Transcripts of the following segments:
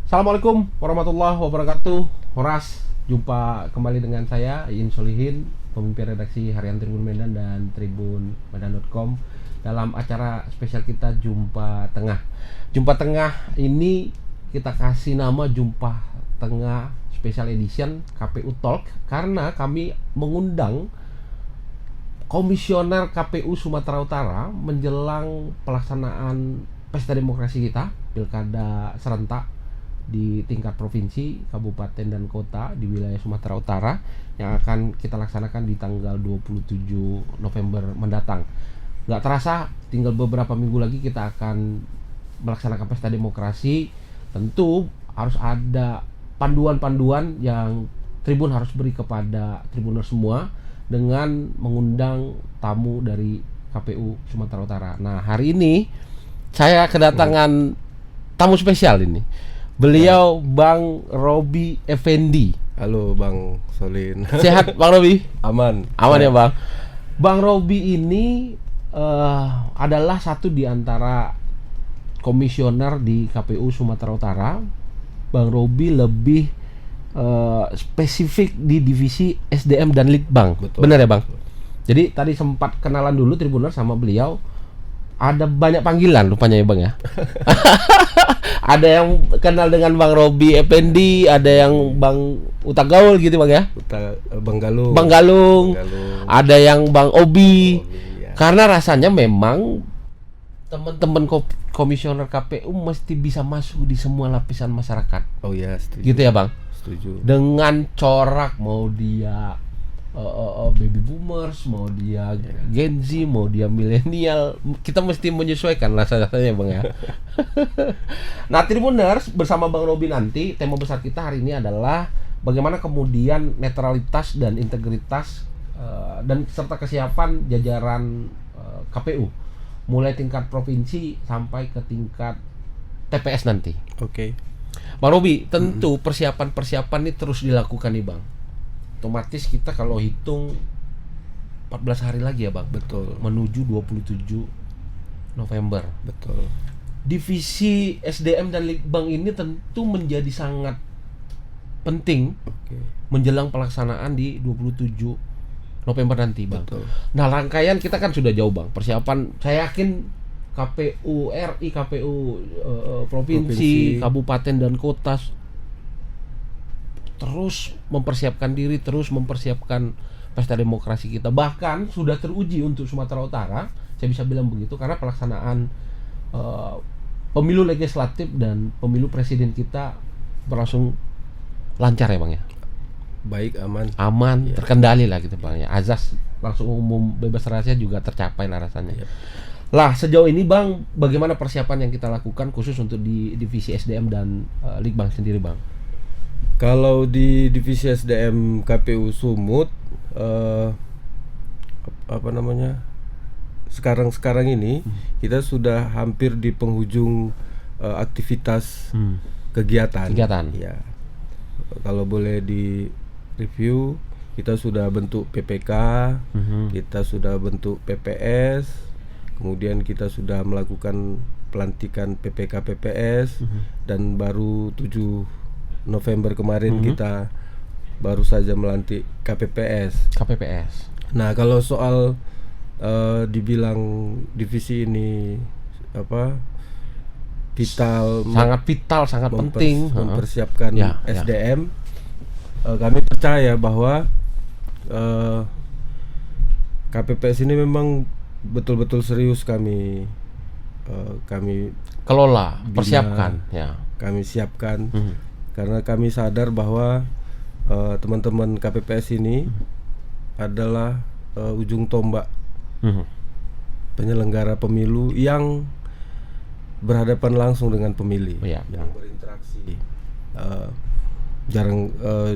Assalamualaikum warahmatullahi wabarakatuh. Horas, jumpa kembali dengan saya Iin Solihin, pemimpin redaksi Harian Tribun Medan dan Tribun Medan.com dalam acara spesial kita Jumpa Tengah. Jumpa Tengah ini kita kasih nama Jumpa Tengah Special Edition KPU Talk karena kami mengundang Komisioner KPU Sumatera Utara menjelang pelaksanaan pesta demokrasi kita, Pilkada serentak di tingkat provinsi, kabupaten dan kota di wilayah Sumatera Utara yang akan kita laksanakan di tanggal 27 November mendatang. Nggak terasa, tinggal beberapa minggu lagi kita akan melaksanakan pesta demokrasi. Tentu harus ada panduan-panduan yang Tribun harus beri kepada Tribuner semua dengan mengundang tamu dari KPU Sumatera Utara. Nah, hari ini saya kedatangan tamu spesial ini. Beliau Bang Robi Effendi. Halo Bang Solin. Sehat Bang Robi? Aman. Aman ya Bang. Bang Robi ini adalah satu di antara komisioner di KPU Sumatera Utara. Bang Robi lebih spesifik di divisi SDM dan Litbang. Betul. Benar ya Bang? Betul. Jadi tadi sempat kenalan dulu Tribuner sama beliau. Ada banyak panggilan rupanya ya Bang ya. Ada yang kenal dengan Bang Robi Effendi, ada yang Bang Utagaul gitu Bang ya. Bang Galung. Bang Galung. Ada yang Bang Obi. Ya. Karena rasanya memang teman-teman komisioner KPU mesti bisa masuk di semua lapisan masyarakat. Oh ya, setuju. Gitu ya Bang. Setuju. Dengan corak mau dia baby boomers, mau dia Gen Z, mau dia milenial, kita mesti menyesuaikan rasanya Bang ya. Nah, Tribuners, bersama Bang Robi nanti tema besar kita hari ini adalah bagaimana kemudian netralitas dan integritas dan serta kesiapan jajaran KPU mulai tingkat provinsi sampai ke tingkat TPS nanti. Oke. Bang Robi, tentu persiapan-persiapan ini terus dilakukan nih Bang. Otomatis kita kalau hitung 14 hari lagi ya Bang. Betul. Menuju 27 November. Betul. Divisi SDM dan Litbang ini tentu menjadi sangat penting menjelang pelaksanaan di 27 November nanti Bang. Betul. Nah, rangkaian kita kan sudah jauh Bang. Persiapan saya yakin KPU RI, KPU provinsi, kabupaten dan kota terus mempersiapkan diri, terus mempersiapkan pesta demokrasi kita. Bahkan sudah teruji untuk Sumatera Utara, saya bisa bilang begitu, karena pelaksanaan pemilu legislatif dan pemilu presiden kita berlangsung lancar ya Bang ya. Baik, aman. Aman, Ya. terkendali lah gitu Bang ya. Azas langsung umum bebas rahasia juga tercapai lah rasanya. Ya. Lah, sejauh ini Bang, bagaimana persiapan yang kita lakukan khusus untuk di divisi SDM dan Litbang sendiri Bang? Kalau di divisi SDM KPU Sumut, sekarang ini kita sudah hampir di penghujung aktivitas kegiatan. Ya. Kalau boleh di review, kita sudah bentuk PPK, kita sudah bentuk PPS, kemudian kita sudah melakukan pelantikan PPK PPS, dan baru 7 November kemarin kita baru saja melantik KPPS. Nah, kalau soal dibilang divisi ini vital, sangat vital, sangat penting mempersiapkan SDM, kami percaya bahwa KPPS ini memang betul-betul serius kami kelola, bina, persiapkan ya. Kami siapkan karena kami sadar bahwa teman-teman KPPS ini adalah ujung tombak penyelenggara pemilu yang berhadapan langsung dengan pemilih, yang berinteraksi.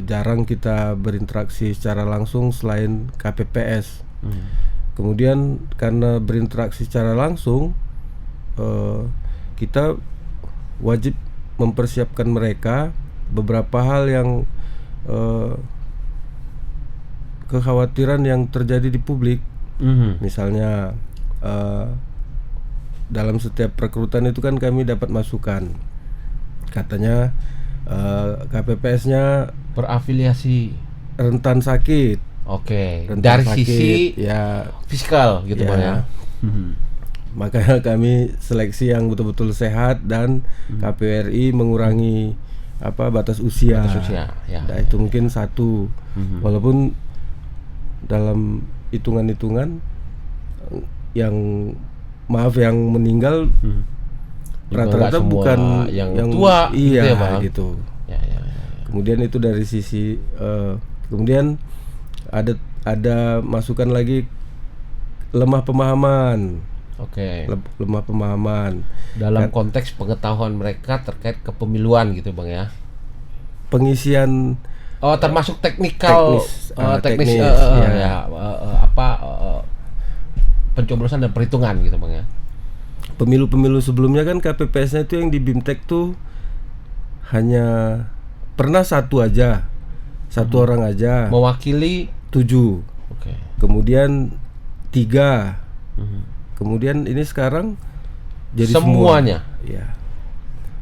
Jarang kita berinteraksi secara langsung selain KPPS. Kemudian karena berinteraksi secara langsung, kita wajib mempersiapkan mereka beberapa hal yang kekhawatiran yang terjadi di publik. Misalnya dalam setiap rekrutan itu kan kami dapat masukan, katanya KPPS-nya berafiliasi rentan sakit. Oke. Rentan Dari sakit, sisi ya fiskal gitu Bang ya. Makanya kami seleksi yang betul-betul sehat dan KPU RI mengurangi batas usia. Ya. Nah, itu mungkin satu. Walaupun dalam hitungan-hitungan yang meninggal rata-rata bukan yang tua, iya gitu ya Bang. Gitu. Ya. Kemudian itu dari sisi kemudian ada masukan lagi lemah pemahaman. Oke. Lemah pemahaman dalam konteks pengetahuan mereka terkait kepemiluan gitu Bang ya. Pengisian termasuk teknikal teknis pencoblosan dan perhitungan gitu Bang ya. Pemilu-pemilu sebelumnya kan KPPS-nya itu yang di BIMTEK tuh hanya pernah satu orang aja mewakili 7. Oke. Kemudian 3. Kemudian ini sekarang jadi semuanya. Ya.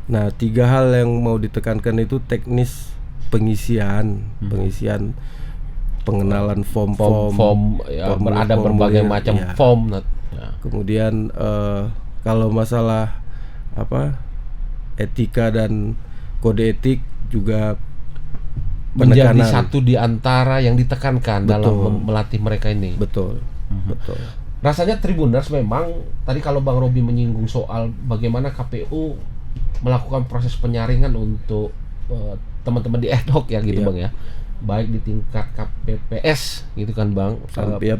Nah, 3 hal yang mau ditekankan itu teknis pengisian, pengenalan form ya, ada berbagai macam form. Ya. Kemudian kalau masalah etika dan kode etik juga menjadi satu di antara yang ditekankan dalam melatih mereka ini. Betul. Rasanya Tribuners memang tadi kalau Bang Robi menyinggung soal bagaimana KPU melakukan proses penyaringan untuk teman-teman di ad hoc ya gitu Bang ya. Baik di tingkat KPPS gitu kan Bang,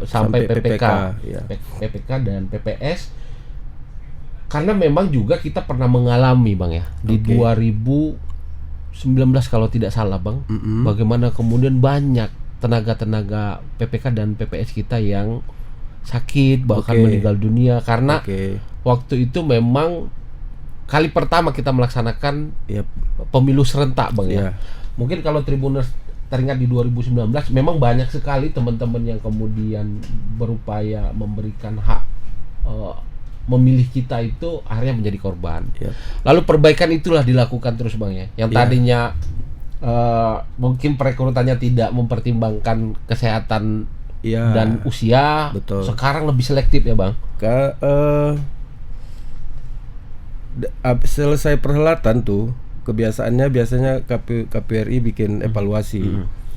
sampai PPK. PPK dan PPS. Karena memang juga kita pernah mengalami Bang ya di 2019 kalau tidak salah Bang, bagaimana kemudian banyak tenaga-tenaga PPK dan PPS kita yang sakit bahkan meninggal dunia karena waktu itu memang kali pertama kita melaksanakan pemilu serentak Bang ya. Mungkin kalau Tribuners teringat di 2019 memang banyak sekali teman-teman yang kemudian berupaya memberikan hak memilih kita itu akhirnya menjadi korban. Lalu perbaikan itulah dilakukan terus Bang ya. Yang tadinya mungkin perekrutannya tidak mempertimbangkan kesehatan dan usia. Betul. Sekarang lebih selektif ya Bang. Selesai perhelatan tuh kebiasaannya biasanya KPRI bikin evaluasi.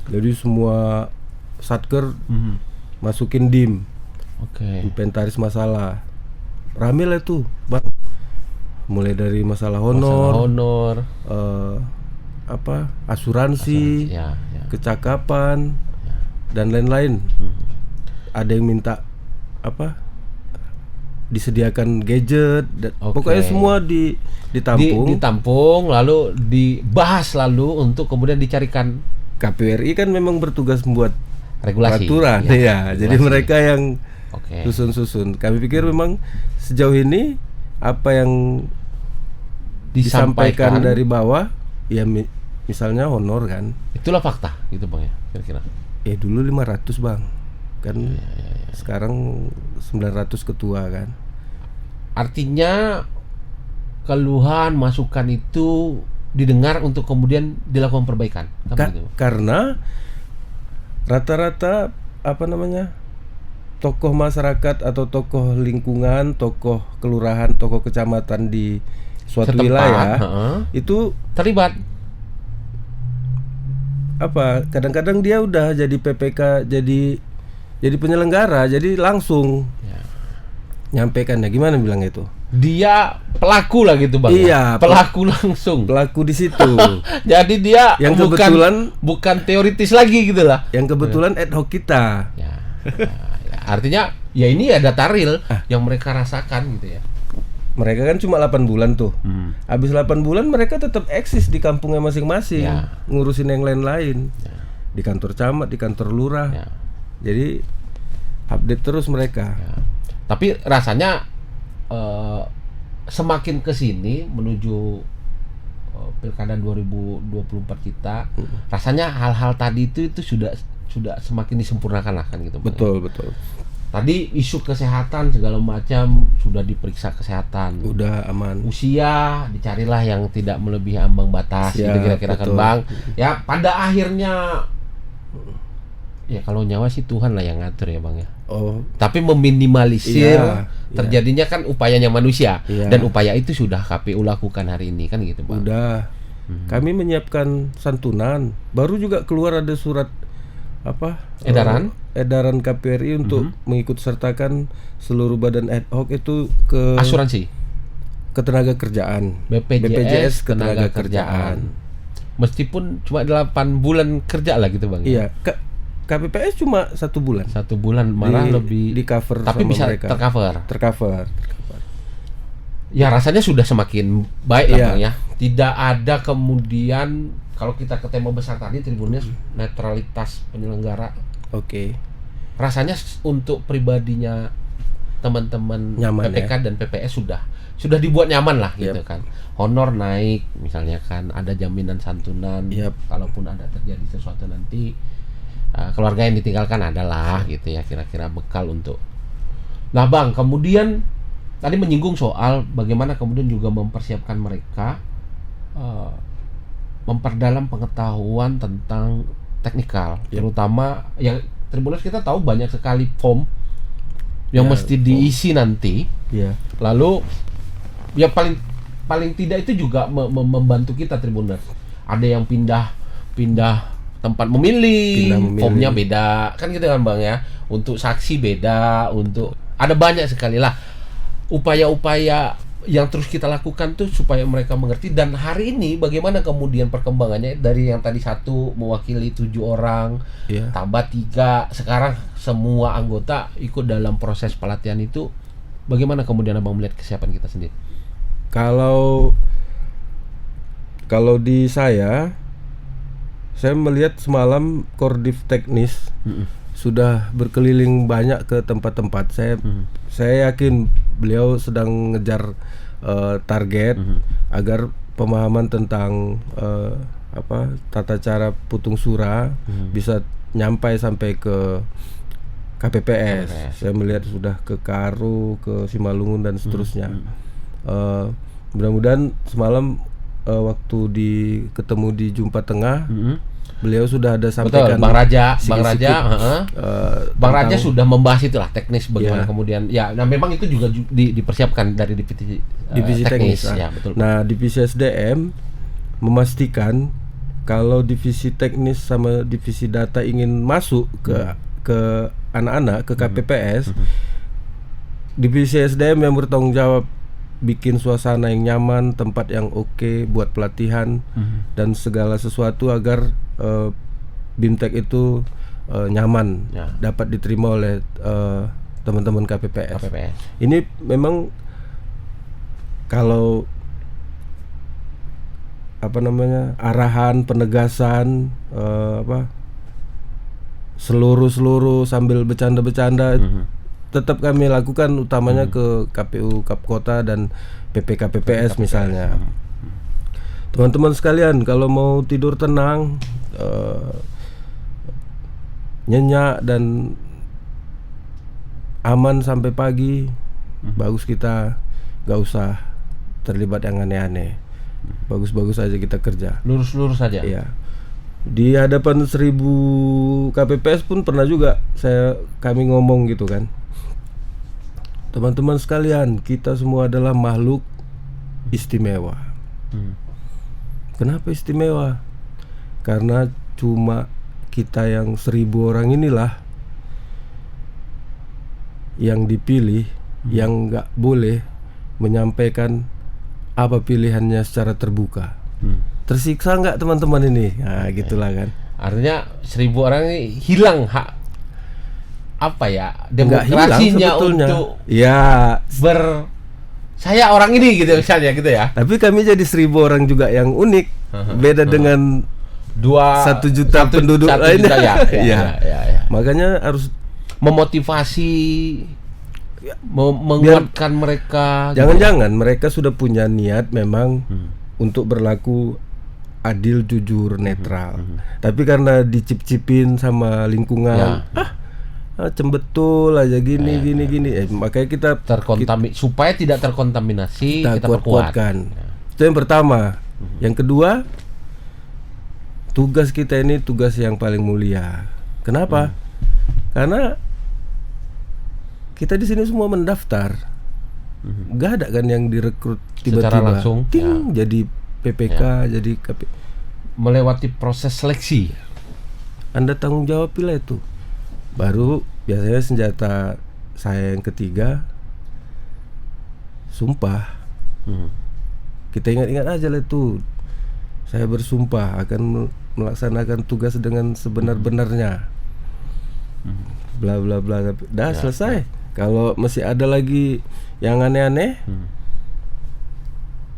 Jadi semua satker masukin DIM. Inventaris masalah. Rame lah tuh Bang. Mulai dari masalah honor, asuransi, kecakapan dan lain-lain. Ada yang minta disediakan gadget, pokoknya semua ditampung lalu dibahas lalu untuk kemudian dicarikan. KPRI kan memang bertugas membuat regulasi, peraturan jadi mereka yang susun. Kami pikir memang sejauh ini apa yang disampaikan dari bawah ya misalnya honor kan. Itulah fakta gitu Bang ya kira-kira. Dulu 500 Bang. Kan sekarang 900 ketua kan. Artinya keluhan masukan itu didengar untuk kemudian dilakukan perbaikan. Karena rata-rata tokoh masyarakat atau tokoh lingkungan, tokoh kelurahan, tokoh kecamatan di suatu wilayah itu terlibat. Kadang-kadang dia udah jadi PPK, jadi penyelenggara, jadi langsung nyampaikannya gimana bilang itu. Dia pelaku lah gitu Bang. Iya, pelaku langsung. Pelaku di situ. Jadi dia yang bukan teoritis lagi gitu lah. Yang kebetulan ad hoc kita. Artinya ya ini ada data real yang mereka rasakan gitu ya. Mereka kan cuma 8 bulan tuh. Habis 8 bulan mereka tetap eksis di kampungnya masing-masing, ngurusin yang lain-lain. Di kantor camat, di kantor lurah. Jadi update terus mereka. Tapi rasanya semakin kesini menuju pilkada 2024 kita, rasanya hal-hal tadi itu sudah semakin disempurnakan lah kan gitu. Betul. Tadi isu kesehatan segala macam sudah diperiksa kesehatan. Udah aman. Usia dicarilah yang tidak melebihi ambang batas. Ya, itu kira-kira kan betul. Bang. Ya pada akhirnya ya kalau nyawa sih Tuhan lah yang ngatur ya Bang ya. Oh, Tapi meminimalisir Iya, terjadinya kan upayanya manusia. Iya. Dan upaya itu sudah KPU lakukan hari ini kan gitu Bang. udah. Kami menyiapkan santunan. Baru juga keluar ada surat apa? Edaran? Edaran KPRI untuk mengikut sertakan seluruh badan ad hoc itu ke Asuransi ketenaga kerjaan. BPJS Tenaga Kerjaan. Meskipun cuma 8 bulan kerja lah gitu Bang. Iya, KPPS cuma 1 bulan. 1 bulan malah lebih di cover tapi sama bisa mereka. tercover. Ya rasanya sudah semakin baik lah Iya. Bang ya. Tidak ada kemudian kalau kita ke tema besar tadi Tribunnews netralitas penyelenggara. Oke. Rasanya untuk pribadinya teman-teman Nyaman, PPK dan PPS sudah dibuat nyaman lah gitu kan. Honor naik misalnya kan, ada jaminan santunan. Yap. Kalaupun ada terjadi sesuatu nanti keluarga yang ditinggalkan adalah gitu ya, kira-kira bekal untuk. Nah Bang, kemudian tadi menyinggung soal bagaimana kemudian juga mempersiapkan mereka memperdalam pengetahuan tentang teknikal, terutama yang Tribunnews kita tahu banyak sekali form yang mesti diisi nanti. Iya. Lalu ya paling tidak itu juga membantu kita Tribunnews. Ada yang pindah tempat memilih, formnya beda kan gitu kan Bang ya. Untuk saksi beda, untuk ada banyak sekali lah upaya-upaya yang terus kita lakukan tuh supaya mereka mengerti. Dan hari ini bagaimana kemudian perkembangannya dari yang tadi 1 mewakili 7 orang, tambah 3, sekarang semua anggota ikut dalam proses pelatihan itu. Bagaimana kemudian Abang melihat kesiapan kita sendiri? Kalau di saya melihat semalam Kordiv Teknis sudah berkeliling banyak ke tempat-tempat. Saya yakin beliau sedang ngejar target agar pemahaman tentang tata cara putung sura bisa sampai ke KPPS. Saya melihat sudah ke Karo, ke Simalungun dan seterusnya. Mudah-mudahan semalam waktu ketemu di Jumpa Tengah, beliau sudah ada sampaikan. Betul, Bang Raja sudah membahas itulah teknis bagaimana kemudian. Ya, nah memang itu juga dipersiapkan dari divisi teknis. Ya, betul. Nah, divisi SDM memastikan kalau divisi teknis sama divisi data ingin masuk ke anak-anak ke KPPS, divisi SDM yang bertanggung jawab bikin suasana yang nyaman, tempat yang oke buat pelatihan dan segala sesuatu agar BIMTEK itu nyaman, dapat diterima oleh teman-teman KPPS. Ini memang kalau arahan penegasan seluruh sambil bercanda-bercanda tetap kami lakukan, utamanya ke KPU Kap Kota dan PPKPPS misalnya. Teman-teman sekalian, kalau mau tidur tenang, nyenyak dan aman sampai pagi, bagus kita gak usah terlibat yang aneh-aneh. Bagus-bagus aja kita kerja. Lurus-lurus saja. Iya. Di hadapan 1000 KPPS pun pernah juga kami ngomong gitu kan. Teman-teman sekalian, kita semua adalah makhluk istimewa. Kenapa istimewa? Karena cuma kita yang 1000 orang inilah yang dipilih, yang nggak boleh menyampaikan apa pilihannya secara terbuka. Tersiksa nggak teman-teman ini? Nah, gitulah kan. Artinya 1000 orang ini hilang hak demokrasinya untuk saya orang ini gitu misalnya gitu ya. Tapi kami jadi 1000 orang juga yang unik, beda dengan 1 juta penduduk lainnya. Ya. Makanya harus memotivasi, menguatkan mereka. Jangan-jangan mereka sudah punya niat memang untuk berlaku adil, jujur, netral. Tapi karena dicip-cipin sama lingkungan, cembetul aja gini. Makanya kita supaya tidak terkontaminasi, kita kuat-kuatkan. Itu yang pertama. Yang kedua, tugas kita ini tugas yang paling mulia. Kenapa? Karena kita di sini semua mendaftar. Gak ada kan yang direkrut tiba-tiba secara langsung jadi PPK, jadi KP. Melewati proses seleksi. Anda tanggung jawab pilih itu. Baru biasanya senjata saya yang ketiga, sumpah. Kita ingat-ingat aja lah itu. Saya bersumpah akan melaksanakan tugas dengan sebenar-benarnya. Bla bla bla. Dah selesai. Kalau masih ada lagi yang aneh-aneh,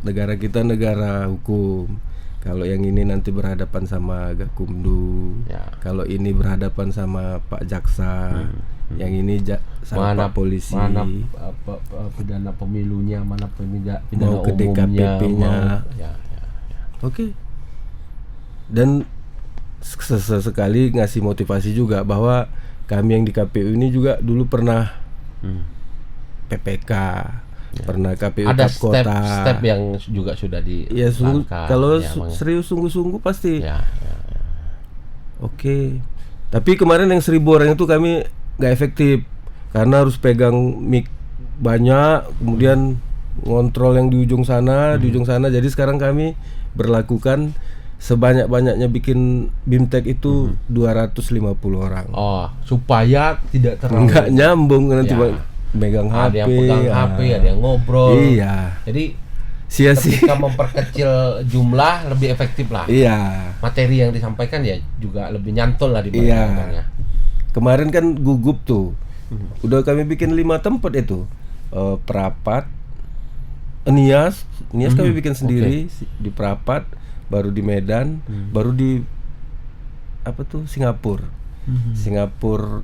negara kita negara hukum. Kalau yang ini nanti berhadapan sama Gakumdu, kalau ini berhadapan sama Pak Jaksa, yang ini sama Pak Polisi, mana pidana pemilunya, mana pidana mau ke DKPP-nya. Oke. Dan sesekali ngasih motivasi juga bahwa kami yang di KPU ini juga dulu pernah PPK. Pernah KPU ada kota. step yang juga sudah di. Ya kalau serius sungguh-sungguh pasti. Oke. Tapi kemarin yang 1.000 orang itu kami nggak efektif karena harus pegang mic banyak, kemudian ngontrol yang di ujung sana, Jadi sekarang kami berlakukan sebanyak-banyaknya bikin BIMTEK itu 250 orang. Oh, supaya tidak terlalu nggak nyambung nanti megang HP, ada yang pegang HP, ada yang ngobrol. Iya. Jadi sia-sia. ketika memperkecil jumlah lebih efektif lah. Iya. Materi yang disampaikan ya juga lebih nyantol lah dibandingkannya. Kemarin kan gugup tuh. Udah kami bikin 5 tempat itu. Perapat, Nias kami bikin sendiri di Perapat, baru di Medan, baru di Singapura. Singapura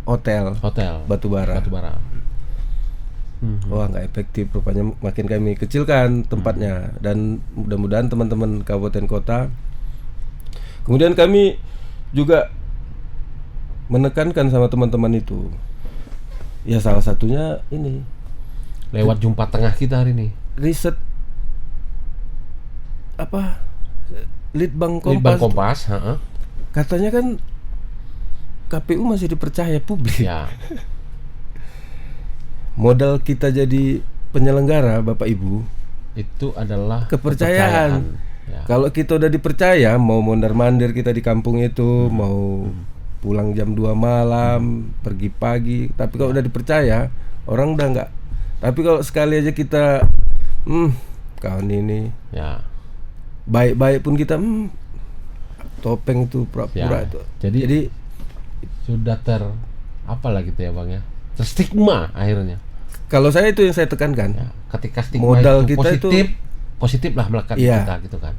Hotel Batubara. Wah, nggak efektif rupanya, makin kami kecilkan tempatnya. Dan mudah-mudahan teman-teman kabupaten kota. Kemudian kami juga menekankan sama teman-teman itu. Ya salah satunya ini lewat jumpa tengah kita hari ini. Riset Litbang Kompas. Katanya kan KPU masih dipercaya publik. Ya. Modal kita jadi penyelenggara, Bapak Ibu, itu adalah kepercayaan. Kalau kita udah dipercaya, mau mondar-mandir kita di kampung itu, mau pulang jam 2 malam, pergi pagi, tapi kalau udah dipercaya, orang udah enggak. Tapi kalau sekali aja kita kawan ini baik-baik pun kita topeng itu pura-pura itu. Jadi sudah apalah gitu ya Bang ya. Terstigma akhirnya. Kalau saya itu yang saya tekankan. Ketika stigma modal itu kita positif lah melekat kita gitu kan.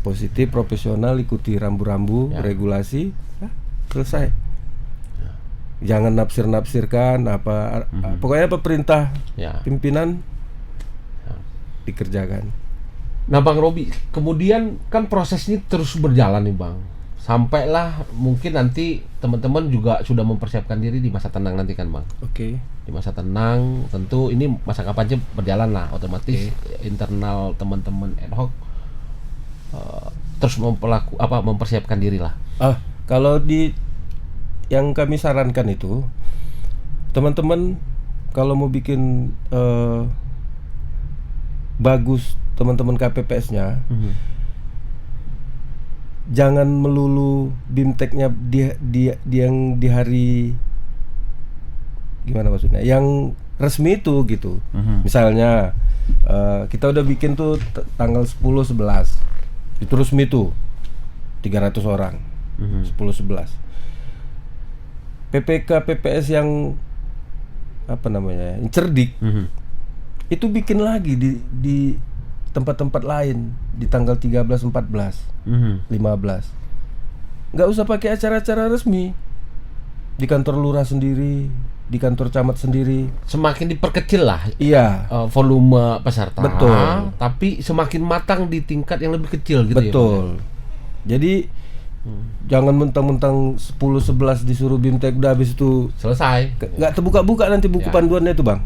Positif, profesional, ikuti rambu-rambu, regulasi, selesai. Jangan nafsir-nafsirkan pokoknya apa perintah pimpinan dikerjakan. Nah Bang Robi, kemudian kan proses ini terus berjalan nih Bang. Sampailah mungkin nanti teman-teman juga sudah mempersiapkan diri di masa tenang nanti kan Bang. Oke. Di masa tenang tentu ini masa kampanye berjalan lah, otomatis internal teman-teman ad hoc terus mempersiapkan diri lah. Kalau yang kami sarankan itu teman-teman kalau mau bikin bagus teman-teman KPPS-nya, jangan melulu BIMTEK-nya yang di hari gimana maksudnya, yang resmi itu gitu. Misalnya kita udah bikin tuh tanggal 10-11 itu resmi tuh 300 orang, 10-11. PPK PPS yang yang cerdik itu bikin lagi di tempat-tempat lain di tanggal 13, 14, 15. Nggak usah pakai acara-acara resmi. Di kantor lurah sendiri, di kantor camat sendiri. Semakin diperkecil lah. Iya. Volume peserta. Betul. Tapi semakin matang di tingkat yang lebih kecil gitu. Betul. Ya, jadi Jangan mentang-mentang 10-11 disuruh BIMTEK udah habis itu selesai. Nggak terbuka-buka nanti buku panduannya itu, Bang.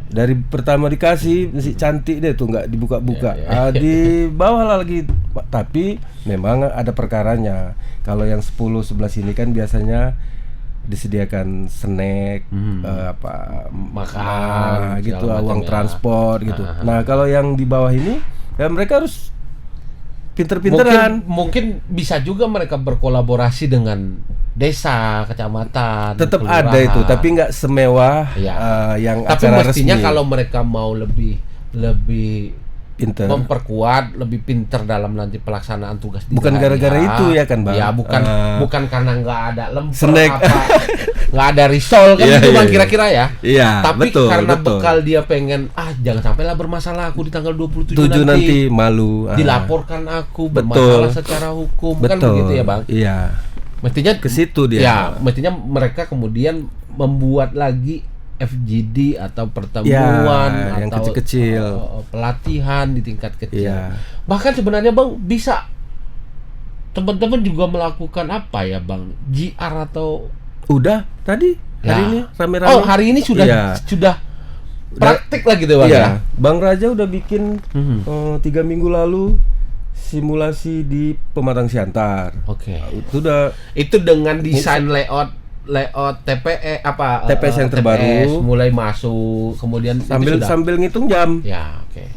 Dari pertama dikasih masih cantik deh tuh, nggak dibuka-buka. Di bawah lagi, tapi memang ada perkaranya. Kalau yang 10-11 ini kan biasanya disediakan snack, makan, gitu, uang transport gitu. Nah, kalau yang di bawah ini ya mereka harus pinter-pinteran. Mungkin bisa juga mereka berkolaborasi dengan desa, kecamatan, tetap kelurahan. ada itu, tapi nggak semewah yang tapi acara mestinya resmi. kalau mereka mau lebih Pinter. memperkuat, lebih pinter dalam nanti pelaksanaan tugas di Bukan gara-gara itu ya kan, Bang? Ya bukan karena nggak ada lemper Snack. nggak ada risol kan itu Bang, kira-kira ya. Iya, Tapi betul, karena betul. bekal dia pengen jangan sampailah bermasalah aku di tanggal 27 nanti malu. Dilaporkan aku bermasalah secara hukum. Kan begitu ya, Bang? Iya. Mestinya ke situ dia. Ya, mestinya mereka kemudian membuat lagi FGD atau pertemuan yang atau kecil-kecil, pelatihan di tingkat kecil. Iya. Bahkan sebenarnya Bang bisa teman-teman juga melakukan apa ya Bang? GR atau udah tadi hari ini rame-rame. Oh, hari ini sudah praktik lah gitu Bang ya. Bang Raja udah bikin 3 minggu lalu simulasi di Pematang Siantar. Oke. Itu dengan desain layout TPS yang terbaru, mulai masuk, kemudian sambil ngitung jam. Ya, oke.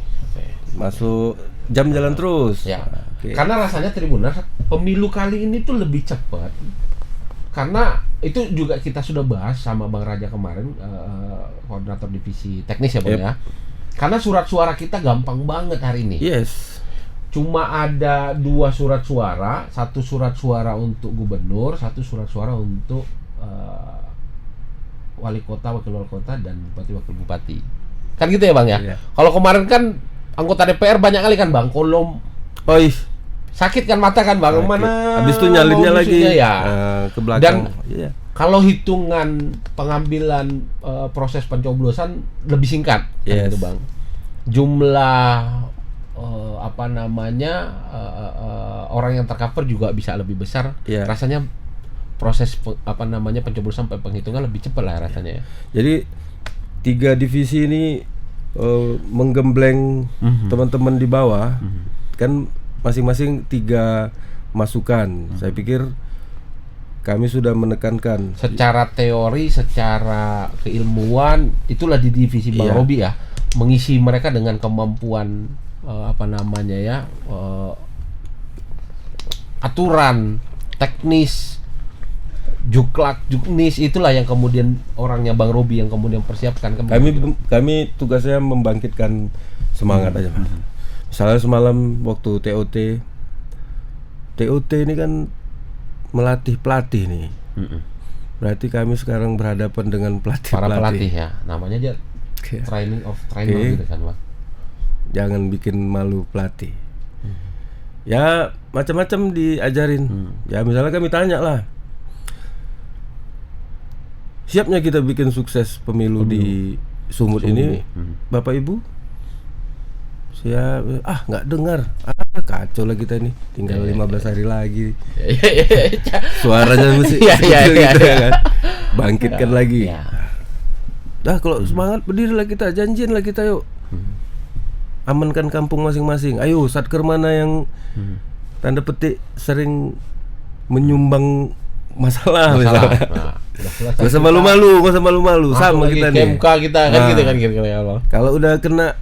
Masuk jam jalan terus. Ya. Karena rasanya Tribuners pemilu kali ini tuh lebih cepat. Karena itu juga kita sudah bahas sama Bang Raja kemarin, koordinator divisi teknis ya Bang ya. Karena surat suara kita gampang banget hari ini. Yes. Cuma ada 2 surat suara, 1 surat suara untuk gubernur, 1 surat suara untuk wali kota, wakil wali kota, dan bupati wakil bupati. Kan gitu ya Bang ya. Iya. Kalau kemarin kan anggota DPR banyak kali kan Bang, kolom sakit kan mata kan Bang, mana habis itu nyalinnya lagi ke belakang. Dan kalau hitungan pengambilan proses pencoblosan lebih singkat kan gitu Bang. Jumlah orang yang tercover juga bisa lebih besar. Rasanya proses pencoblosan penghitungan lebih cepat lah rasanya. Jadi 3 divisi ini menggembleng teman-teman di bawah kan masing-masing 3 masukan. Saya pikir kami sudah menekankan secara teori, secara keilmuan, itulah di divisi Bang Robi ya, mengisi mereka dengan kemampuan aturan teknis, juknis, itulah yang kemudian orangnya Bang Robi yang kemudian persiapkan. Kami tugasnya membangkitkan semangat aja Mas. Misalnya semalam waktu TOT ini kan melatih pelatih nih. Berarti kami sekarang berhadapan dengan para pelatih ya. Namanya aja training of trainer gitu kan Bang. Jangan bikin malu pelatih. Ya macam-macam diajarin. Ya misalnya kami tanya lah, siapnya kita bikin sukses pemilu di Sumut ini, Bapak Ibu? Saya nggak dengar. Kacau lah kita ini. Tinggal 15 hari lagi. Suaranya mesti gitu kan. Bangkitkan lagi. Dah kalau semangat berdirilah kita, janjian lah kita yuk. Amankan kampung masing-masing. Ayo satker mana yang tanda petik sering menyumbang masalah. Gak usah malu-malu, sama kita nih. KMK kita kan gitu kan kira-kira. Kalau udah kena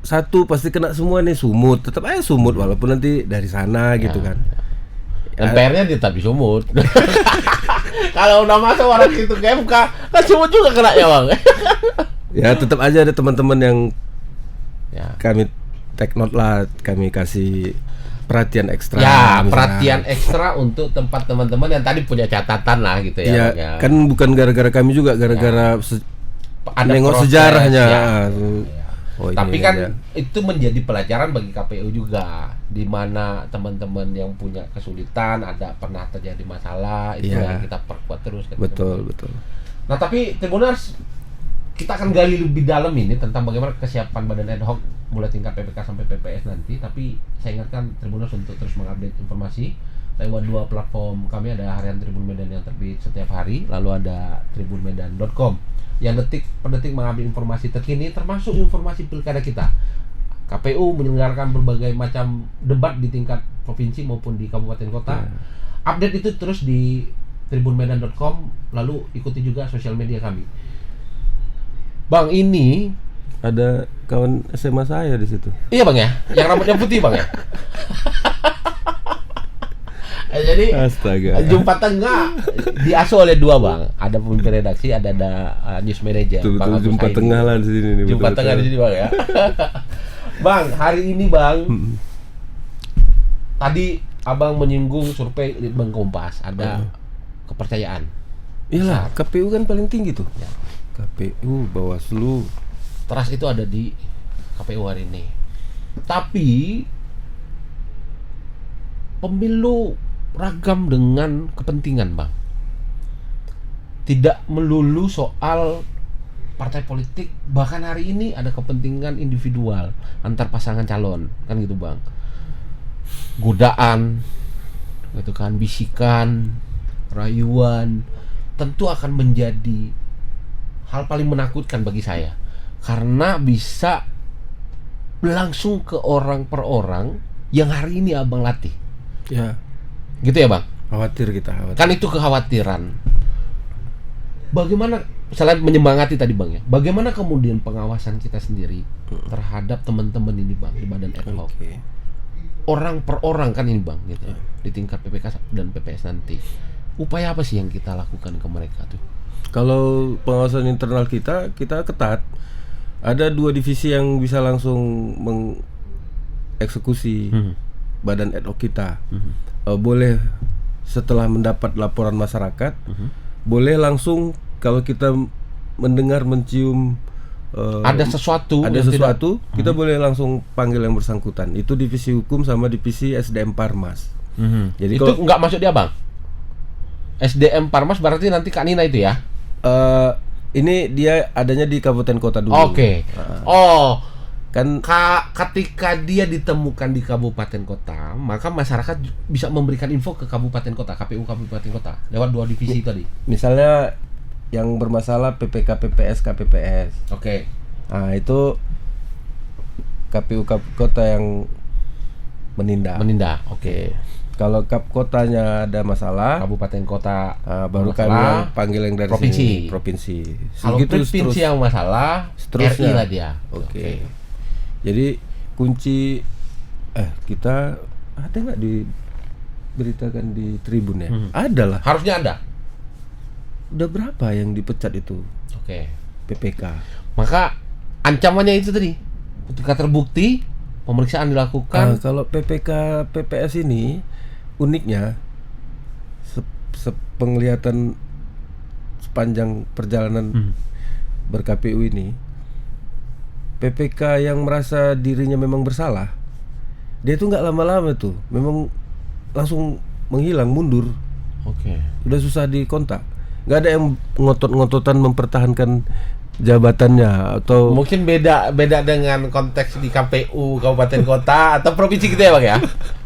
satu pasti kena semua nih. Sumut, tetap aja Sumut walaupun nanti dari sana gitu kan. Dan PR-nya tetap di Sumut. Kalau udah masuk orang itu KMK, kan Sumut juga kena ya Bang. Ya tetap aja ada teman-teman yang kami take note lah, kami kasih perhatian ekstra. Perhatian ekstra untuk tempat teman-teman yang tadi punya catatan lah gitu ya. Kan bukan gara-gara kami juga, gara-gara nengok sejarahnya. Tapi kan itu menjadi pelajaran bagi KPU juga, di mana teman-teman yang punya kesulitan, ada pernah terjadi masalah, itu yang kita perkuat terus. Betul. Nah tapi Tribuners, kita akan gali lebih dalam ini tentang bagaimana kesiapan badan ad hoc mulai tingkat PPK sampai PPS nanti. Tapi saya ingatkan Tribuners untuk terus mengupdate informasi lewat 2 platform kami. Ada Harian Tribun Medan yang terbit setiap hari, lalu ada tribunmedan.com yang detik per detik mengambil informasi terkini termasuk informasi pilkada kita. KPU menyelenggarakan berbagai macam debat di tingkat provinsi maupun di kabupaten kota. Update itu terus di tribunmedan.com, lalu ikuti juga sosial media kami. Bang, ini ada kawan SMA saya di situ. Iya Bang ya, yang rambutnya putih Bang ya. Jadi astaga. Jumpa Tengah diasuh oleh 2 Bang. Ada pemimpin redaksi, ada news manager. Betul, jumpa tengah lah di sini nih. Jumpa tengah di sini Bang ya. Bang, hari ini Bang, tadi Abang menyinggung survei Litbang Kompas, ada kepercayaan. Iyalah, KPU kan paling tinggi tuh. Ya. KPU, Bawaslu. Trust itu ada di KPU hari ini. Tapi pemilu ragam dengan kepentingan Bang. Tidak melulu soal partai politik, bahkan hari ini ada kepentingan individual antar pasangan calon, kan gitu Bang. Godaan, gitu kan, bisikan, rayuan, tentu akan menjadi hal paling menakutkan bagi saya, karena bisa langsung ke orang per orang yang hari ini Abang latih. Ya. Gitu ya Bang? Khawatir kita, khawatir. Kan itu kekhawatiran. Bagaimana, selain menyemangati tadi Bang ya, bagaimana kemudian pengawasan kita sendiri terhadap teman-teman ini Bang di badan ad hoc? Orang per orang kan ini Bang gitu ya, di tingkat PPK dan PPS nanti. Upaya apa sih yang kita lakukan ke mereka tuh? Kalau pengawasan internal kita ketat. Ada 2 divisi yang bisa langsung mengeksekusi badan ad hoc kita. Boleh setelah mendapat laporan masyarakat, boleh langsung kalau kita mendengar, mencium ada sesuatu, kita boleh langsung panggil yang bersangkutan. Itu divisi hukum sama divisi SDM Parmas. Jadi itu nggak masuk dia Bang? SDM Parmas berarti nanti Kak Nina itu ya? Ini dia adanya di kabupaten kota dulu. Oke. Kan ketika dia ditemukan di kabupaten kota, maka masyarakat bisa memberikan info ke kabupaten kota, KPU kabupaten kota lewat 2 divisi tadi. Misalnya yang bermasalah PPK, PPS, KPPS. Oke. Nah, itu KPU kota yang menindak. Oke. Kalau kap kotanya ada masalah, Kabupaten kota baru kami yang panggil yang dari provinsi. Kalau provinsi yang masalah, seterusnya RI lah dia. Oke. Jadi kunci kita ada nggak diberitakan di Tribun ya? Ada lah. Harusnya ada. Udah berapa yang dipecat itu? Oke. PPK. Maka ancamannya itu tadi. Ketika terbukti, pemeriksaan dilakukan. Kalau PPK PPS ini uniknya sepenglihatan sepanjang perjalanan ber-KPU ini, PPK yang merasa dirinya memang bersalah, dia tuh nggak lama-lama tuh, memang langsung menghilang, mundur. Oke. Udah susah dikontak. Nggak ada yang ngotot-ngototan mempertahankan jabatannya atau mungkin beda dengan konteks di KPU kabupaten kota atau provinsi gitu ya Bang ya.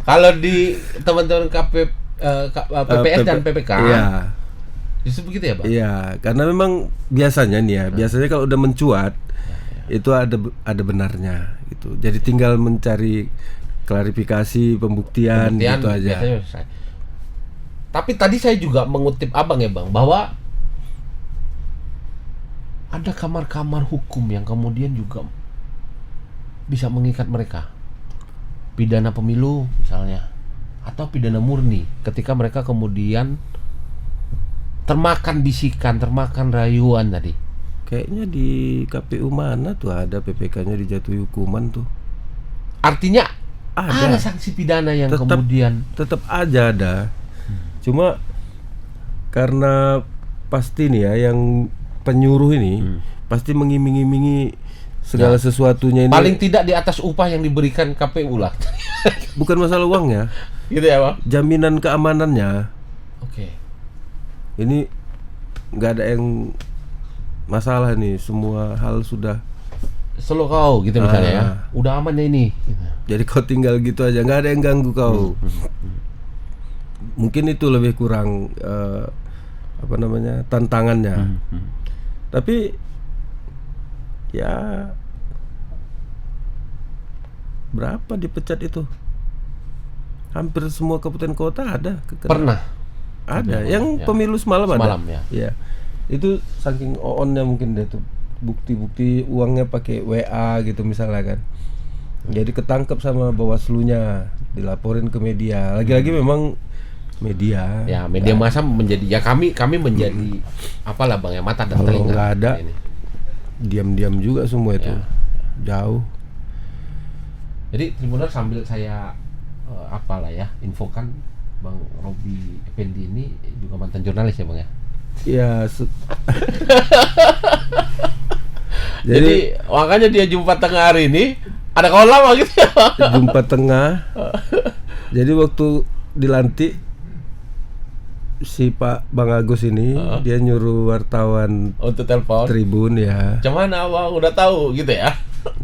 Kalau di teman-teman PPS dan PPK, iya. Justru begitu ya Bang? Iya, karena memang biasanya nih ya, biasanya kalau udah mencuat itu ada benarnya gitu. Jadi tinggal mencari klarifikasi, pembuktian gitu aja. Tapi tadi saya juga mengutip Abang ya Bang, bahwa ada kamar-kamar hukum yang kemudian juga bisa mengikat mereka. Pidana pemilu misalnya, atau pidana murni ketika mereka kemudian termakan bisikan, termakan rayuan tadi. Kayaknya di KPU mana tuh ada PPK-nya dijatuhi hukuman tuh. Artinya ada sanksi pidana yang kemudian tetap aja ada. Cuma karena pasti nih ya yang penyuruh ini pasti mengiming-imingi segala sesuatunya ini. Paling tidak di atas upah yang diberikan KPU lah. Bukan masalah uangnya. Gitu ya Bang? Jaminan keamanannya. Oke. Ini nggak ada yang masalah nih, semua hal sudah selo kau gitu misalnya ya. Udah aman ya ini gitu. Jadi kau tinggal gitu aja, nggak ada yang ganggu kau. mungkin itu lebih kurang tantangannya. Tapi ya berapa dipecat itu? Hampir semua kabupaten kota ada. Pernah. Ada. Yang pemilu semalam ada. Ya. Ya. Itu saking on-nya mungkin dia tuh. Bukti-bukti uangnya pakai WA gitu misalnya kan. Jadi ketangkep sama Bawaslu-nya, dilaporin ke media. Lagi-lagi memang media. Ya, media massa menjadi ya kami menjadi apalah Bang ya, mata dan kalau telinga. nggak ada ini. Diam-diam juga semua itu. Jauh. Jadi Tribunner sambil saya apalah ya, infokan Bang Robi Effendi ini juga mantan jurnalis ya Bang ya. Ya. Jadi makanya dia Jumat Tengah hari ini ada kawan lama gitu ya. Jumat Tengah. Jadi waktu dilantik si Pak Bang Agus ini dia nyuruh wartawan untuk telepon Tribun ya. Cuman Abang udah tahu gitu ya.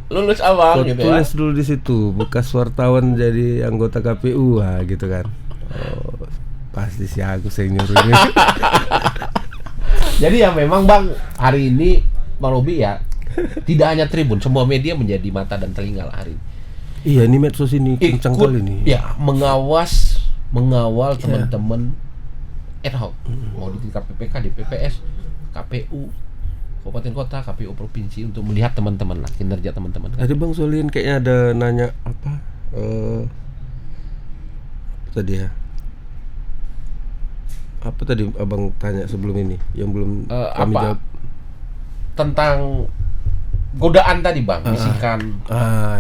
Lulus Abang gitu ya. Tulis dulu di situ bekas wartawan jadi anggota KPU gitu kan. Oh, pasti si Agus yang nyuruh ini. Jadi ya memang Bang hari ini Bang Robi ya tidak hanya Tribun, semua media menjadi mata dan telinga lah hari ini. Iya, ini medsos ini kencang kali nih. Ya, mengawal teman-teman ad hoc, mau di tingkat PPK, DPPS, KPU, kabupaten kota, KPU provinsi untuk melihat teman-teman lah, kinerja teman-teman. Tadi Bang Solihin kayaknya ada nanya apa? Tadi ya. Apa tadi Abang tanya sebelum ini yang belum kami jawab? Tentang godaan tadi Bang, bisikan.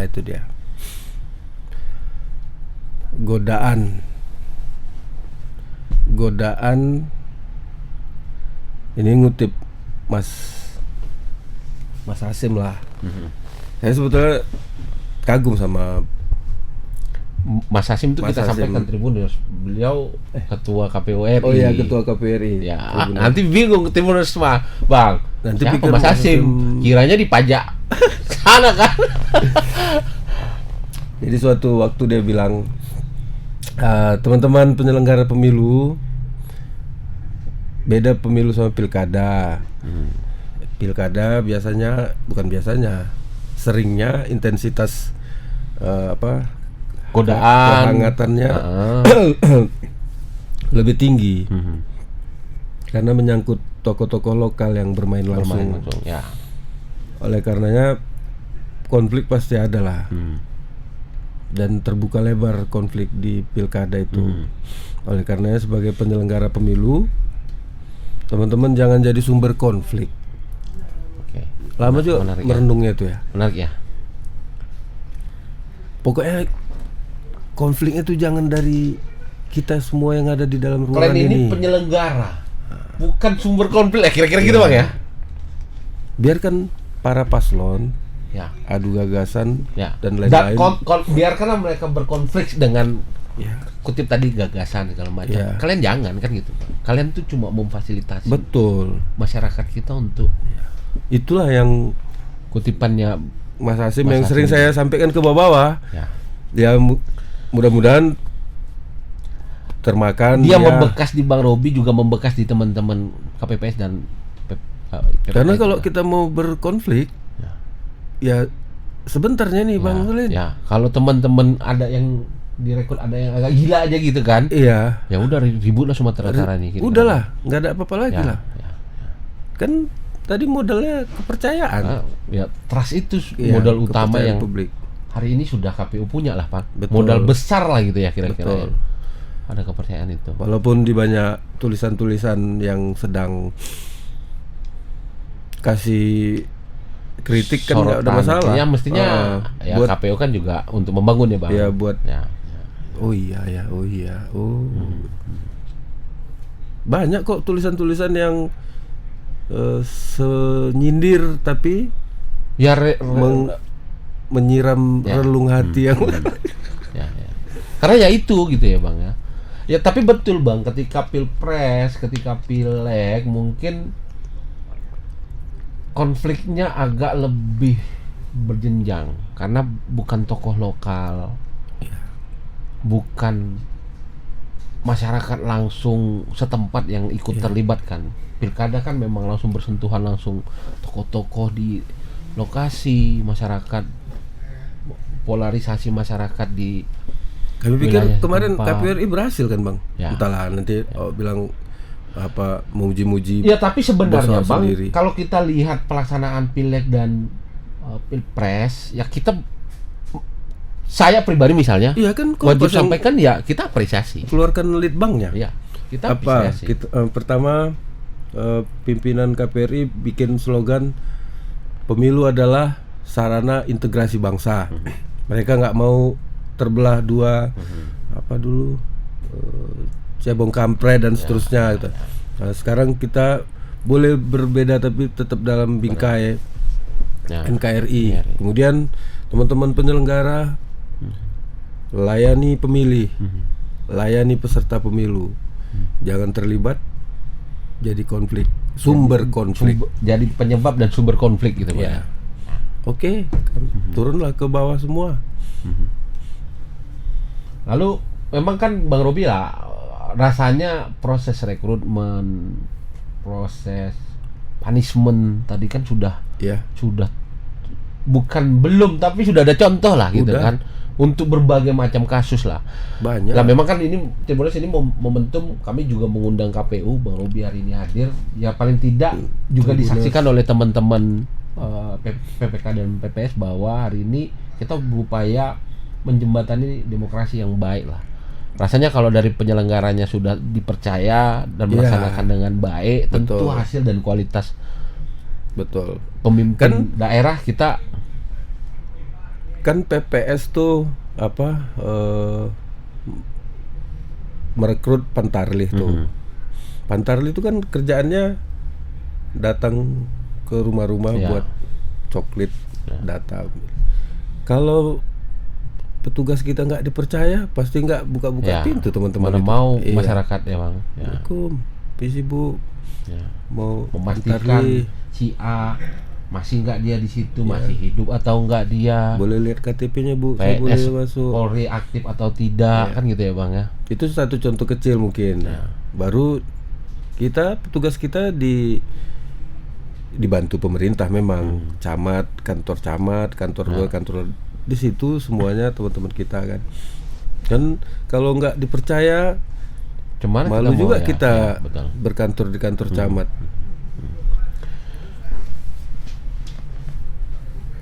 Itu dia. Godaan ini ngutip Mas Hasim lah. Saya sebetulnya kagum sama Mas Hasim itu kita sampaikan Tribuners, beliau ketua KPU RI. Oh iya, ketua KPU RI. Ya, nanti bingung Tribuners mah, Bang. Nanti pikir Mas Hasim kiranya dipajak sana kan. Jadi suatu waktu dia bilang, teman-teman penyelenggara pemilu, beda pemilu sama pilkada. Pilkada seringnya intensitas kehangatannya lebih tinggi karena menyangkut tokoh-tokoh lokal yang bermain langsung. Ya. Oleh karenanya konflik pasti ada lah. Dan terbuka lebar konflik di pilkada itu. Oleh karenanya sebagai penyelenggara pemilu, teman-teman jangan jadi sumber konflik. Oke. Lama juga merenungnya itu ya. Menarik ya. Pokoknya konfliknya itu jangan dari kita semua yang ada di dalam ruangan ini. Kalian ini penyelenggara, bukan sumber konflik. Kira-kira gitu Bang ya. Biarkan para paslon adu gagasan dan lain-lain. Biarkanlah mereka berkonflik dengan kutip tadi gagasan segala macam. Kalian jangan kan gitu. Kalian tuh cuma memfasilitasi. Betul. Masyarakat kita untuk. Itulah yang kutipannya Mas Hasim yang sering saya sampaikan ke bawah. Ya mudah-mudahan termakan. Dia membekas di Bang Robi, juga membekas di teman-teman KPPS dan karena kalau kita mau berkonflik ya sebentarnya nih Bang Solihin. Ya, kalau teman-teman ada yang direkrut, ada yang agak gila aja gitu kan. Iya. Ya udah ribut lah Sumatera Utara nih. Udahlah, nggak ada apa-apa lagi lah. Kan tadi modalnya kepercayaan. Trust itu modal utama yang publik. Hari ini sudah KPU punya lah Pak. Betul. Modal besar lah gitu ya kira-kira. Ada kepercayaan itu. Walaupun di banyak tulisan-tulisan yang sedang kasih kritik kan nggak ada masalah. Ya mestinya buat, KPU kan juga untuk membangun ya Bang. Ya buat. Oh iya. Banyak kok tulisan-tulisan yang senyindir tapi menyiram relung hati yang karena ya itu gitu ya Bang ya. Ya tapi betul Bang, ketika Pilpres, ketika Pileg mungkin konfliknya agak lebih berjenjang karena bukan tokoh lokal, bukan masyarakat langsung setempat yang ikut terlibat kan. Pilkada kan memang langsung bersentuhan langsung tokoh-tokoh di lokasi, masyarakat, polarisasi masyarakat di Kami pikir wilayah kemarin setempat. KPRI berhasil kan Bang? Ya. Entahlah nanti bilang apa memuji-muji. Ya tapi sebenarnya bosnya Bang, sendiri. kalau kita lihat pelaksanaan pileg dan pilpres, ya saya pribadi misalnya, Iya kan wajib Kompas yang sampaikan ya kita apresiasi. keluarkan lead banknya. Ya, kita Apa? apresiasi. Pertama pimpinan KPRI bikin slogan pemilu adalah sarana integrasi bangsa. Mereka nggak mau terbelah dua apa dulu cebong kampret dan seterusnya gitu. Nah, sekarang kita boleh berbeda tapi tetap dalam bingkai NKRI. Kemudian teman-teman penyelenggara layani pemilih, layani peserta pemilu, jangan terlibat jadi konflik, sumber konflik. Jadi penyebab dan sumber konflik gitu Pak. Ya. Oke, turunlah ke bawah semua. Lalu memang kan Bang Robi lah, rasanya proses rekrutmen, proses punishment tadi kan sudah Ya, belum tapi sudah ada contoh lah gitu Udah. kan, untuk berbagai macam kasus lah. banyak. Nah memang kan ini Timores ini momentum kami juga mengundang KPU, Bang Robi hari ini hadir, ya paling tidak juga disaksikan oleh teman-teman PPK dan PPS bahwa hari ini kita berupaya menjembatani demokrasi yang baik lah. Rasanya kalau dari penyelenggaranya sudah dipercaya dan melaksanakan dengan baik, tentu Betul. hasil dan kualitas Betul. pemimpin daerah kita. Kan PPS tuh apa merekrut Pantarlih tuh. Pantarlih itu kan kerjaannya datang ke rumah-rumah Ya. buat coklit data. Kalau petugas kita nggak dipercaya, pasti nggak buka-buka Ya, pintu teman-teman. mana itu. mau Iya. masyarakat ya Bang ya. Assalamualaikum, Visi Bu, Ya. mau Memastikan Pantarlih. si A masih nggak dia di situ, masih hidup atau nggak dia, Boleh lihat KTP-nya Bu, saya boleh PNS masuk. Polri aktif atau tidak, kan gitu ya Bang ya. Itu satu contoh kecil mungkin. Baru petugas kita dibantu pemerintah memang, camat, kantor luar, kantor di situ semuanya teman-teman kita kan. Dan kalau nggak dipercaya, Cuman malu juga ya, kita ya, betul. berkantor di kantor camat.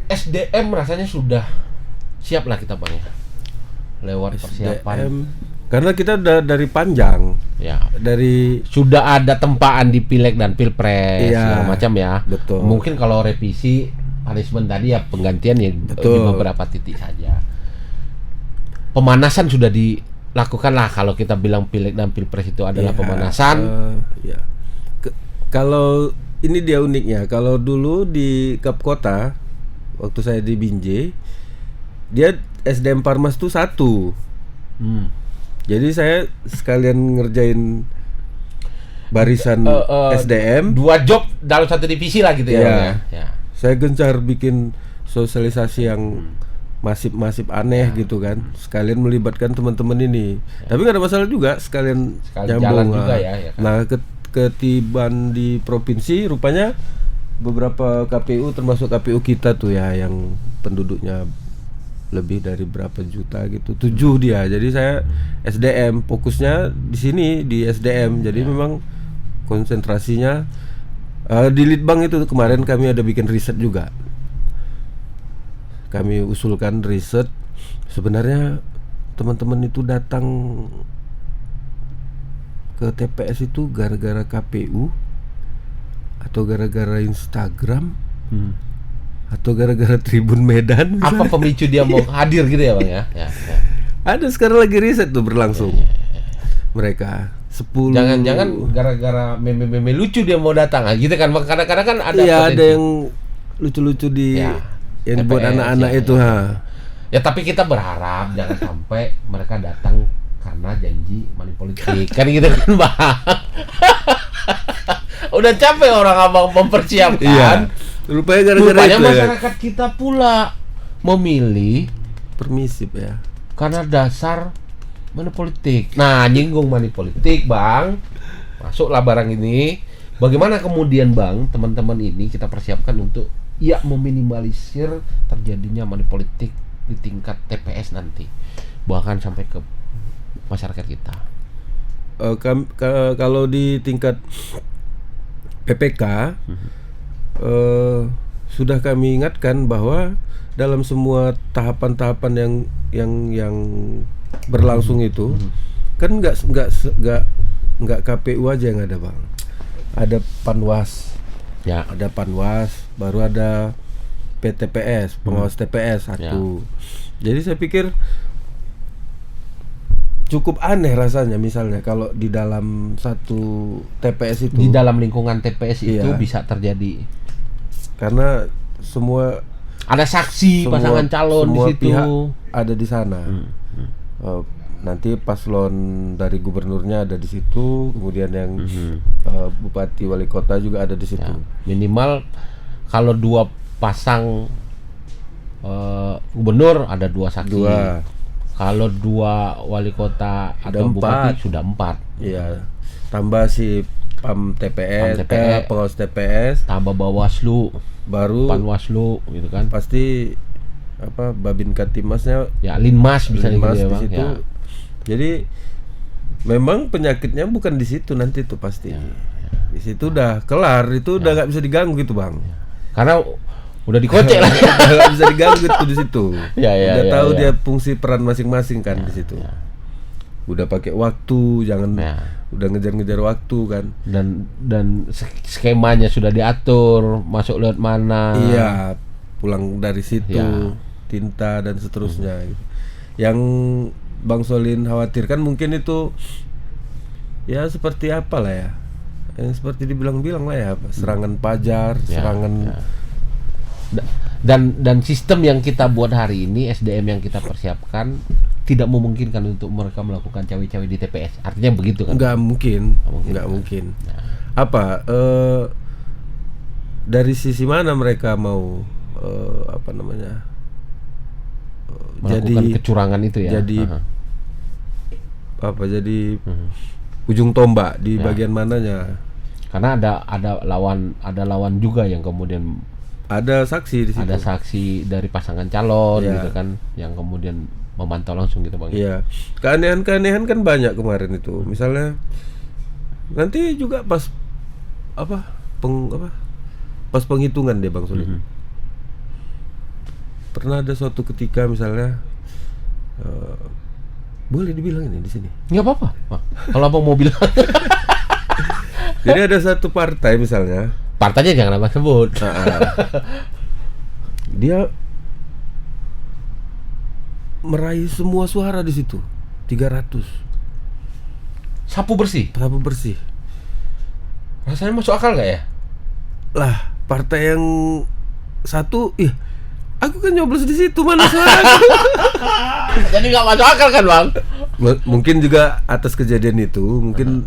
SDM rasanya sudah siap lah kita Bang ya, lewat persiapan. SDM, karena kita udah dari panjang, Ya, dari sudah ada tempaan di pileg dan pilpres Iya, segala macam ya. betul. Mungkin kalau revisi punishment tadi ya penggantian ya di Betul. beberapa titik saja. Pemanasan sudah dilakukan lah, kalau kita bilang pileg dan pilpres itu adalah pemanasan. Ya. Kalau ini dia uniknya, kalau dulu di Kap Kota waktu saya di Binjai, dia SDM Parmas tuh 1. Jadi saya sekalian ngerjain barisan SDM. 2 job dalam satu divisi lah gitu ya. Iya. Bang ya? Ya. Saya gencar bikin sosialisasi yang masif aneh gitu kan, sekalian melibatkan teman-teman ini. Tapi nggak ada masalah juga, sekalian jalan juga ya kan? Nah, ketiban di provinsi rupanya beberapa KPU termasuk KPU kita tuh ya yang penduduknya lebih dari berapa juta gitu, 7 dia. Jadi saya SDM, fokusnya di sini di SDM. Jadi memang konsentrasinya di Litbang itu kemarin kami ada bikin riset juga. Kami usulkan riset, sebenarnya teman-teman itu datang ke TPS itu gara-gara KPU atau gara-gara Instagram atau gara-gara Tribun Medan Apa misalnya. pemicu dia mau hadir gitu ya Bang ya? Ya, ya. Ada sekarang lagi riset tuh berlangsung. Mereka 10. Jangan-jangan gara-gara meme-meme lucu dia mau datang, gitu kan Bang? Kadang-kadang kan ada Iya, potensi. ada yang lucu-lucu di Ya, yang buat TPS, anak-anak ya, itu ya. ha. Ya tapi kita berharap jangan sampai mereka datang karena janji money politik kan gitu kan Bang. Udah capek orang abang mempersiapkan. Iya. Rupanya gara-gara Rupanya itu ya. masyarakat kita pula memilih Permisif ya. karena dasar Money politik. Nah, nyinggung money politik, Bang. Masuklah barang ini. Bagaimana kemudian, Bang, teman-teman ini kita persiapkan untuk meminimalisir terjadinya money politik di tingkat TPS nanti, bahkan sampai ke masyarakat kita. Kalau di tingkat PPK sudah kami ingatkan bahwa dalam semua tahapan-tahapan yang berlangsung itu kan nggak KPU aja yang ada, Bang. Ada Panwas, ya. Ada Panwas, baru ada PTPS, pengawas TPS satu. Ya. Jadi saya pikir cukup aneh rasanya misalnya kalau di dalam satu TPS itu, di dalam lingkungan TPS itu bisa terjadi karena semua ada saksi pasangan calon di situ, pihak ada di sana. Nanti paslon dari gubernurnya ada di situ, kemudian yang bupati wali kota juga ada di situ. Ya, minimal kalau dua pasang gubernur ada 2 saksi. Kalau 2 wali kota atau bupati sudah 4. Iya. Tambah si Pam TPS, pengawas TPS, tambah Bawaslu, baru Panwaslu gitu kan. Pasti Babin Katimasnya, ya Linmas bisa Linmas gitu ya, di Bang. situ. Ya. Jadi memang penyakitnya bukan di situ nanti tuh pasti. Ya. Di situ udah kelar, itu udah nggak bisa diganggu gitu, Bang. Ya. Karena udah dikocek lah. Nggak bisa diganggu itu di situ. Udah tahu dia fungsi peran masing-masing kan di situ. Ya. Udah pakai waktu, jangan udah ngejar-ngejar waktu kan. Dan skemanya sudah diatur, masuk lewat mana. Iya, pulang dari situ, tinta dan seterusnya. Yang Bang Solin khawatirkan mungkin itu ya seperti apa lah ya, yang seperti dibilang-bilang lah ya, serangan pajar, serangan. Dan sistem yang kita buat hari ini, SDM yang kita persiapkan tidak memungkinkan untuk mereka melakukan cawe-cawe di TPS. Artinya begitu kan? Nggak mungkin. Apa dari sisi mana mereka mau melakukan kecurangan itu ya? Jadi jadi ujung tombak di bagian mananya? Karena ada lawan juga yang kemudian ada saksi di situ. Ada saksi dari pasangan calon gitu kan, yang kemudian memantau langsung gitu, Bang. Iya. Keanehan kan banyak kemarin itu. Misalnya nanti juga pas pas penghitungan dia, Bang Solin. Pernah ada suatu ketika misalnya boleh dibilang ini di sini? Nggak apa-apa. Kalau Abang mau bilang. Jadi ada satu partai misalnya. Partainya jangan Abang sebut. Dia meraih semua suara di situ, 300. Sapu bersih. Rasanya masuk akal nggak ya? Lah, partai yang satu, aku kan nyoblos di situ, mana suara? Jadi nggak masuk akal kan, Bang? Mungkin juga atas kejadian itu, mungkin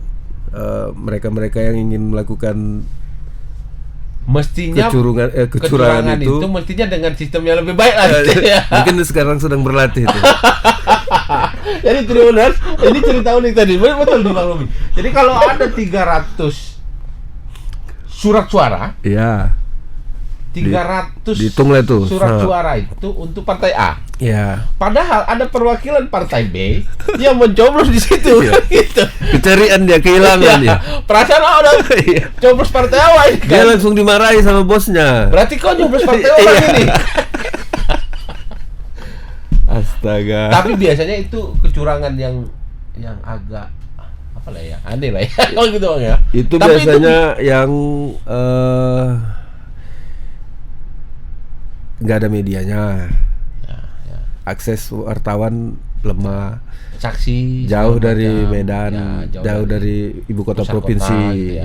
mereka-mereka yang ingin melakukan mestinya kecurangan itu mestinya dengan sistem yang lebih baik lagi. Mungkin sekarang sedang berlatih itu. Jadi Tribuners, ini cerita unik tadi, betul nih Bang Robi. Jadi kalau ada 300 surat suara, 300 dihitung lah itu surat suara itu untuk partai A. Ya. Padahal ada perwakilan partai B yang mencoblos di situ. Gitu. Keceriaan dia, kehilangan dia. Perasaan udah coblos partai A ini kan. Dia langsung dimarahi sama bosnya. Berarti kau nyoblos partai A ini. Astaga. Tapi biasanya itu kecurangan yang agak apa lah ya, aneh lah ya. Kalau gitu Bang ya. Itu tapi biasanya yang nggak ada medianya. Akses wartawan lemah, saksi jauh dari Medan, jauh dari ibu kota provinsi,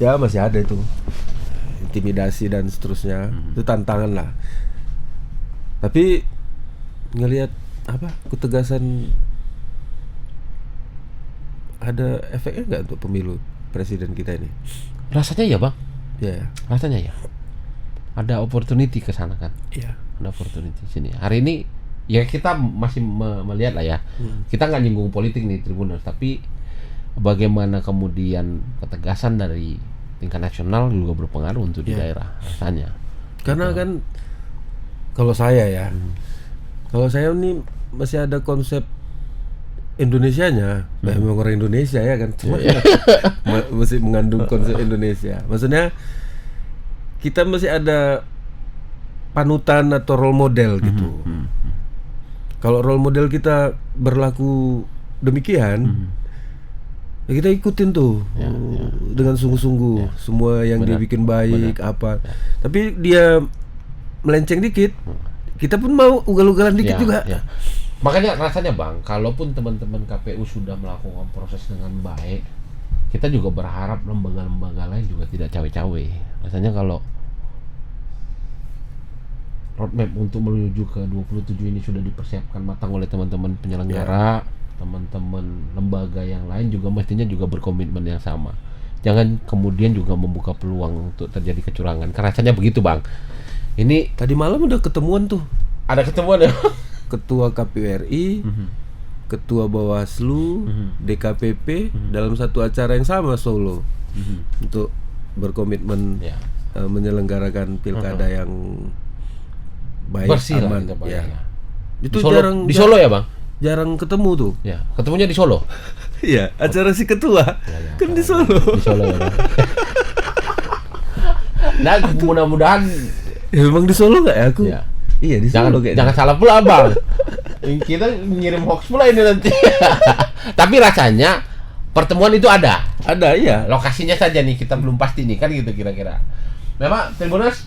ya masih ada itu intimidasi dan seterusnya, itu tantangan lah. Tapi ngelihat ketegasan, ada efeknya nggak untuk pemilu presiden kita ini? Rasanya ya, Bang. Ya. Rasanya ya. ada opportunity ke sana kan. Iya. Ada opportunity sini. Hari ini ya kita masih melihat lah ya. Kita nggak nyinggung politik nih Tribuners, tapi bagaimana kemudian ketegasan dari tingkat nasional juga berpengaruh untuk di daerah rasanya. Karena kan kalau saya ya, kalau saya ini masih ada konsep Indonesianya, memang orang Indonesia ya kan, cuma masih mengandung konsep Indonesia. Maksudnya kita masih ada panutan atau role model gitu. Kalau role model kita berlaku demikian, ya kita ikutin tuh dengan sungguh-sungguh semua yang dia bikin baik apa. Tapi dia melenceng dikit, kita pun mau ugal-ugalan dikit juga. Makanya rasanya Bang, kalaupun teman-teman KPU sudah melakukan proses dengan baik, kita juga berharap lembaga-lembaga lain juga tidak cawe-cawe. Rasanya kalau roadmap untuk menuju ke 27 ini sudah dipersiapkan matang oleh teman-teman penyelenggara, teman-teman lembaga yang lain juga mestinya juga berkomitmen yang sama. Jangan kemudian juga membuka peluang untuk terjadi kecurangan. Karena rasanya begitu Bang. Ini tadi malam udah ketemuan tuh. Ada ketemuan ya? Ketua KPU RI, Ketua Bawaslu, DKPP dalam satu acara yang sama Solo untuk berkomitmen menyelenggarakan pilkada yang baik, bersih aman. Ya. Itu di Solo ya Bang? Jarang ketemu tuh. Ya, ketemunya di Solo. Iya, acara si ketua kan di Solo. Di Solo ya. Nah, mudah-mudahan memang di Solo nggak ya aku? Ya. Iya di Solo kayaknya. Jangan salah pula Bang. Kita ngirim hoax pula ini nanti. Tapi rasanya pertemuan itu ada. Ada iya. Lokasinya saja nih kita belum pasti nih kan gitu kira-kira. Memang Tribuners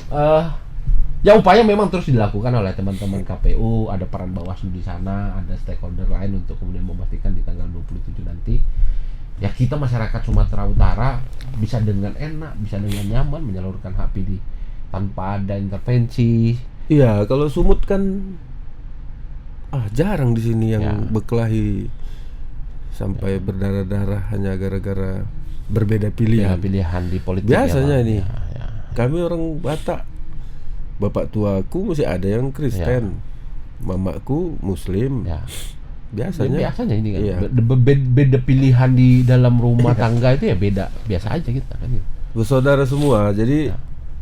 ya upaya memang terus dilakukan oleh teman-teman KPU, ada peran Bawaslu di sana, ada stakeholder lain untuk kemudian memastikan di tanggal 27 nanti ya kita masyarakat Sumatera Utara bisa dengan enak, bisa dengan nyaman menyalurkan hak pilih tanpa ada intervensi. Iya, kalau Sumut kan jarang di sini yang berkelahi sampai berdarah-darah hanya gara-gara berbeda pilihan. Pilihan di politik. Biasanya nih, kami orang Batak, bapak tuaku masih ada yang Kristen, mamaku Muslim. Biasanya ini kan beda pilihan di dalam rumah tangga itu ya beda, biasa aja kita kan gitu. Bersaudara semua. Jadi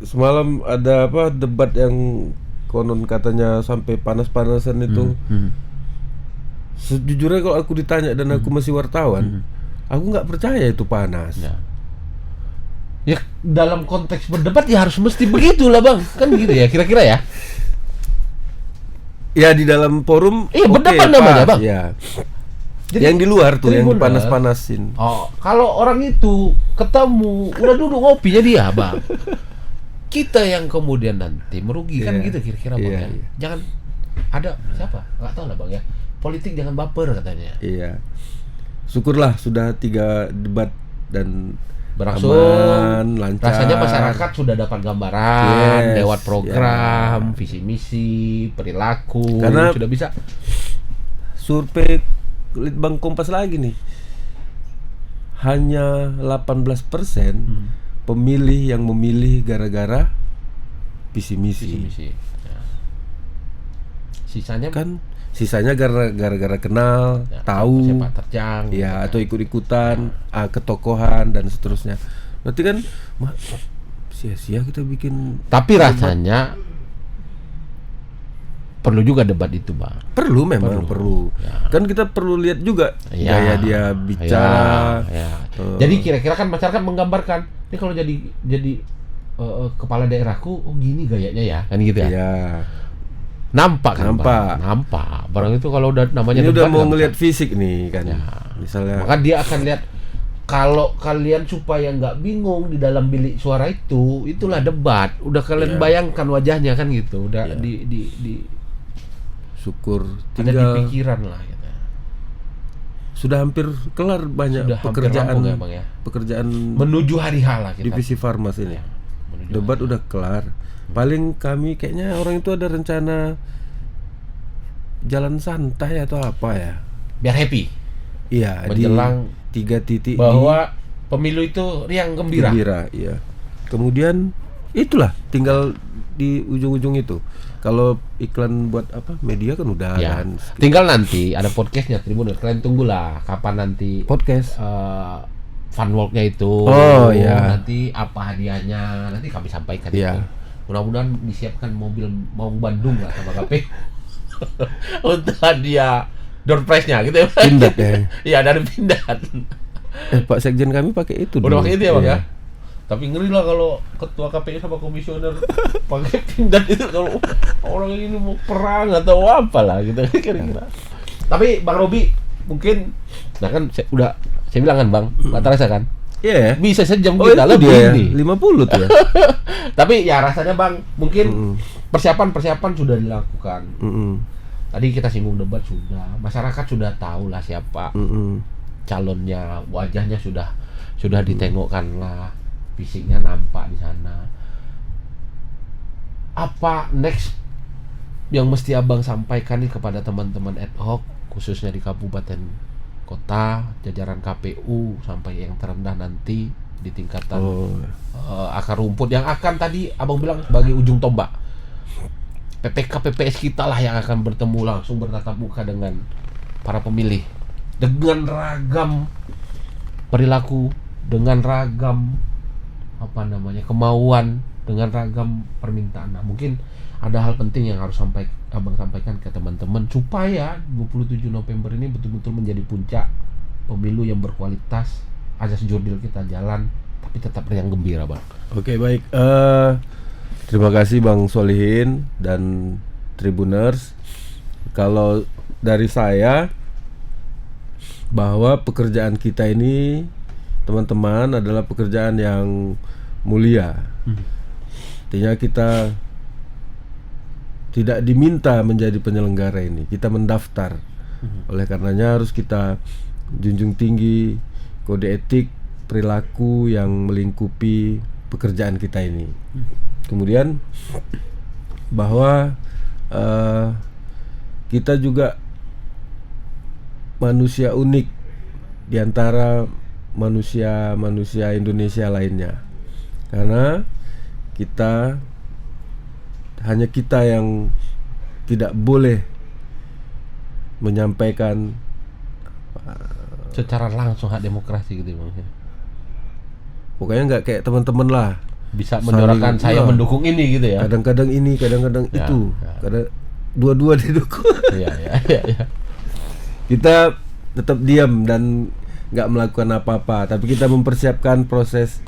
semalam ada debat yang konon katanya sampai panas-panasan itu. Sejujurnya kalau aku ditanya dan aku masih wartawan, aku nggak percaya itu panas. Ya dalam konteks berdebat ya harus mesti begitulah Bang, kan gitu ya kira-kira ya. Ya di dalam forum berdebat namanya Bang. Ya. Jadi, yang di luar tuh yang dipanas-panasin. Kalau orang itu ketemu udah duduk ngopinya dia Bang. Kita yang kemudian nanti merugikan gitu kira-kira Bang ya. Jangan ada siapa? Enggak tahu lah Bang ya. Politik jangan baper katanya. Iya. Syukurlah sudah 3 debat dan berlangsung lancar. Rasanya masyarakat sudah dapat gambaran lewat program, visi misi, perilaku. Karena sudah bisa survei Litbang Kompas lagi nih. Hanya 18% pemilih yang memilih gara-gara visi misi. Ya. Sisanya gara-gara kenal, tahu, sepak terjang, atau ikut-ikutan, ketokohan dan seterusnya. Berarti kan sia-sia kita bikin. Tapi rasanya perlu juga debat itu Bang. Memang perlu. Kan kita perlu lihat juga gaya dia bicara. Jadi kira-kira kan masyarakat menggambarkan, ini kalau jadi kepala daerahku, gini gayanya ya, kan gitu ya. Iya. Nampak. Barang itu kalau udah namanya ini udah mau ngelihat fisik nih kan. Misalnya. Maka dia akan lihat kalau kalian supaya nggak bingung di dalam bilik suara itu, itulah debat. Udah kalian bayangkan wajahnya kan gitu. Udah di syukur tinggal ada di pikiran lah gitu. Sudah hampir kelar banyak pekerjaan ya, Bang, ya? Pekerjaan menuju hari H lah kita. Divisi Farmas ini. Debat udah kelar. Paling kami kayaknya orang itu ada rencana jalan santai atau apa ya? Biar happy. Iya, menjelang di 3 titik bahwa pemilu itu riang gembira. Iya. Kemudian itulah tinggal di ujung-ujung itu. Kalau iklan buat apa media kan udah Ya. kan. Tinggal nanti ada podcastnya Tribuners. Kalian tunggulah kapan nanti Podcast. fun walk-nya itu. Oh, iya. Nanti apa hadiahnya nanti kami sampaikan Iya. itu. Mudah-mudahan disiapkan mobil Maung Bandung lah sama KP untuk hadiah door prize-nya gitu ya. Pindad ya. Iya, dari Pindad. Pak Sekjen kami pakai itu. Udah dulu. pakai itu ya, Bang Iya. ya? Tapi ngeri lah kalau ketua KPI sama komisioner pakai Pindad itu, kalau orang ini mau perang atau apa lah gitu kira-kira. Tapi Bang Robi mungkin, nah kan saya bilang kan Bang, nggak terasa kan? Iya. Bisa sejam Oh, kita itu lebih dia. nih. 50 tuh ya. Tapi ya rasanya Bang, mungkin persiapan sudah dilakukan. Tadi kita singgung debat sudah, masyarakat sudah tahu lah siapa calonnya, wajahnya sudah ditengokkan lah, fisiknya nampak di sana. Apa next yang mesti Abang sampaikan nih kepada teman-teman ad hoc, khususnya di kabupaten kota, jajaran KPU sampai yang terendah nanti di tingkatan akar rumput yang akan tadi Abang bilang sebagai ujung tombak. PPK PPS kita lah yang akan bertemu langsung bertatap muka dengan para pemilih dengan ragam perilaku, dengan ragam kemauan, dengan ragam permintaan. Nah, mungkin ada hal penting yang harus Abang sampaikan ke teman-teman supaya 27 November ini betul-betul menjadi puncak pemilu yang berkualitas, azas jurdil kita jalan tapi tetap riang gembira, Bang. Oke, baik. Terima kasih Bang Solihin dan Tribuners. Kalau dari saya, bahwa pekerjaan kita ini teman-teman adalah pekerjaan yang mulia. Artinya kita tidak diminta menjadi penyelenggara ini, kita mendaftar. Oleh karenanya harus kita junjung tinggi kode etik, perilaku yang melingkupi pekerjaan kita ini. Kemudian bahwa kita juga manusia unik di antara manusia Indonesia lainnya, karena hanya kita yang tidak boleh menyampaikan secara langsung hak demokrasi gitu, Bang. Pokoknya nggak kayak teman-teman lah, bisa menyuarakan saya mendukung ini gitu ya. Kadang-kadang ini, kadang-kadang itu, kadang dua-dua didukung. Iya. Kita tetap diam dan nggak melakukan apa-apa, tapi kita mempersiapkan proses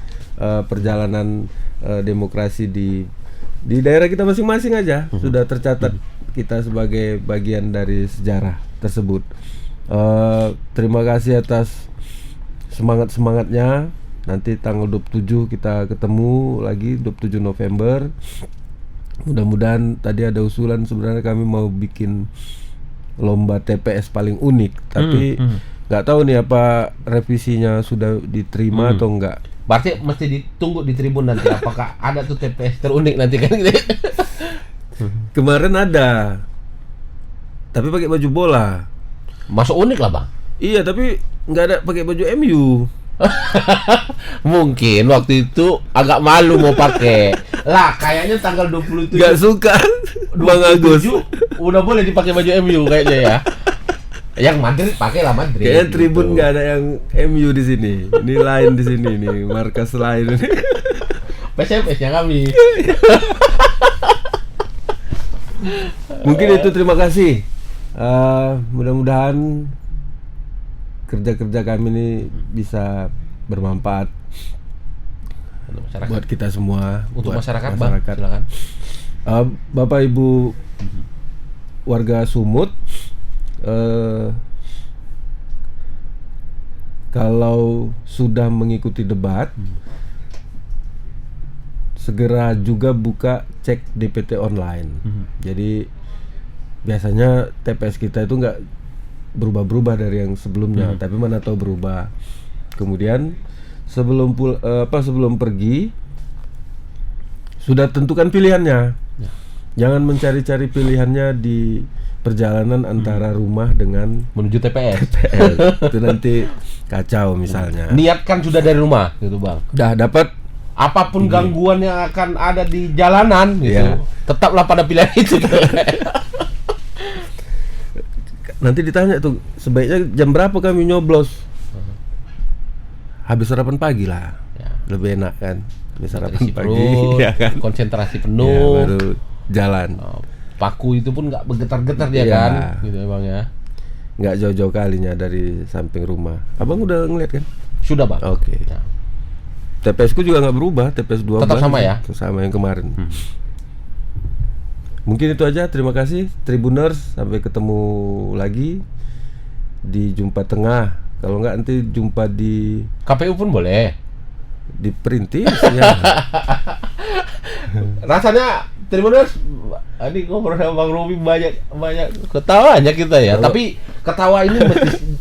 perjalanan demokrasi di daerah kita masing-masing aja. Sudah tercatat kita sebagai bagian dari sejarah tersebut. Terima kasih atas semangat-semangatnya. Nanti tanggal 27 kita ketemu lagi, 27 November. Mudah-mudahan tadi ada usulan, sebenarnya kami mau bikin lomba TPS paling unik, tapi nggak tahu nih apa revisinya sudah diterima atau enggak. Berarti mesti ditunggu di Tribun nanti apakah ada tuh TPS terunik nanti kan gitu. Kemarin ada, tapi pakai baju bola. Masuk unik lah, Bang. Iya, tapi nggak ada pakai baju MU. Mungkin waktu itu agak malu mau pakai. Lah, kayaknya tanggal 27 Nggak suka Bang Agus. Udah boleh dipakai baju MU kayaknya ya. Yang Madrid pakailah Madrid. Kayaknya Tribun gitu. nggak ada yang MU di sini. Ini lain di sini nih, markas lain ini. PSMS-nya kami. Mungkin itu, terima kasih. Mudah-mudahan kerja-kerja kami ini bisa bermanfaat Untuk masyarakat. buat kita semua. Untuk buat masyarakat, Bang. Silakan. Bapak Ibu warga Sumut, kalau sudah mengikuti debat, segera juga buka cek DPT online. Jadi biasanya TPS kita itu nggak berubah-berubah dari yang sebelumnya, tapi mana tahu berubah. Kemudian sebelum pergi sudah tentukan pilihannya. Jangan mencari-cari pilihannya di perjalanan antara rumah dengan Menuju TPS. itu nanti kacau misalnya. Niatkan sudah dari rumah gitu, Bang. Udah dapat apapun gangguan yang akan ada di jalanan gitu, Iya. tetaplah pada pilihan itu. Nanti ditanya tuh, sebaiknya jam berapa kami nyoblos? Habis sarapan pagi lah, Ya. lebih enak kan. Habis sarapan Isi pagi, perut, ya kan. konsentrasi Ya, penuh. baru jalan. Paku itu pun nggak bergetar-getar dia Iya. kan, gitu emang ya. Nggak jauh-jauh kalinya dari samping rumah. Abang udah ngeliat kan? Sudah bang. Oke. Ya. TPS ku juga nggak berubah, TPS 12 Tetap sama ya? sama yang kemarin. Mungkin itu aja, terima kasih Tribuners, sampai ketemu lagi di Jumpa Tengah. Kalau nggak nanti jumpa di KPU pun boleh. Perintis ya. Rasanya Tribuners, ini ngobrol sama Bang Robi banyak ketawanya kita ya. Tapi ketawa ini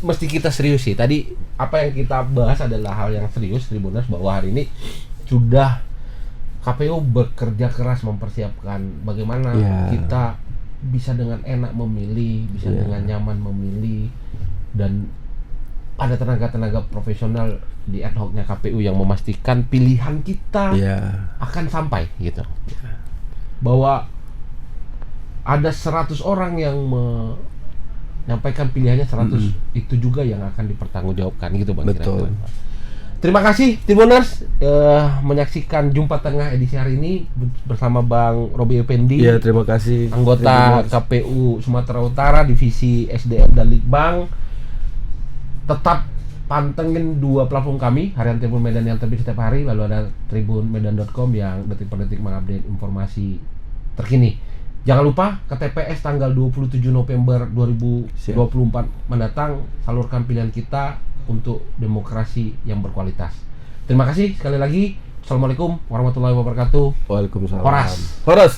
mesti kita serius sih. Tadi apa yang kita bahas adalah hal yang serius Tribuners, bahwa hari ini sudah KPU bekerja keras mempersiapkan bagaimana kita bisa dengan enak memilih, bisa dengan nyaman memilih, dan ada tenaga-tenaga profesional di ad hoc-nya KPU yang memastikan pilihan kita akan sampai gitu. Bahwa ada 100 orang yang menyampaikan pilihannya, 100 itu juga yang akan dipertanggungjawabkan gitu Bang. Betul. Kira-kira. Terima kasih Tribuners menyaksikan Jumpa Tengah edisi hari ini bersama Bang Robi Effendi. Iya, terima kasih. Anggota KPU Sumatera Utara Divisi SDM dan Litbang. Tetap pantengin dua platform kami, Harian Tribun Medan yang terbit setiap hari, lalu ada tribunmedan.com yang detik per detik mengupdate informasi terkini. Jangan lupa ke TPS tanggal 27 November 2024 mendatang, salurkan pilihan kita untuk demokrasi yang berkualitas. Terima kasih sekali lagi. Assalamualaikum warahmatullahi wabarakatuh. Waalaikumsalam. Horas. Horas.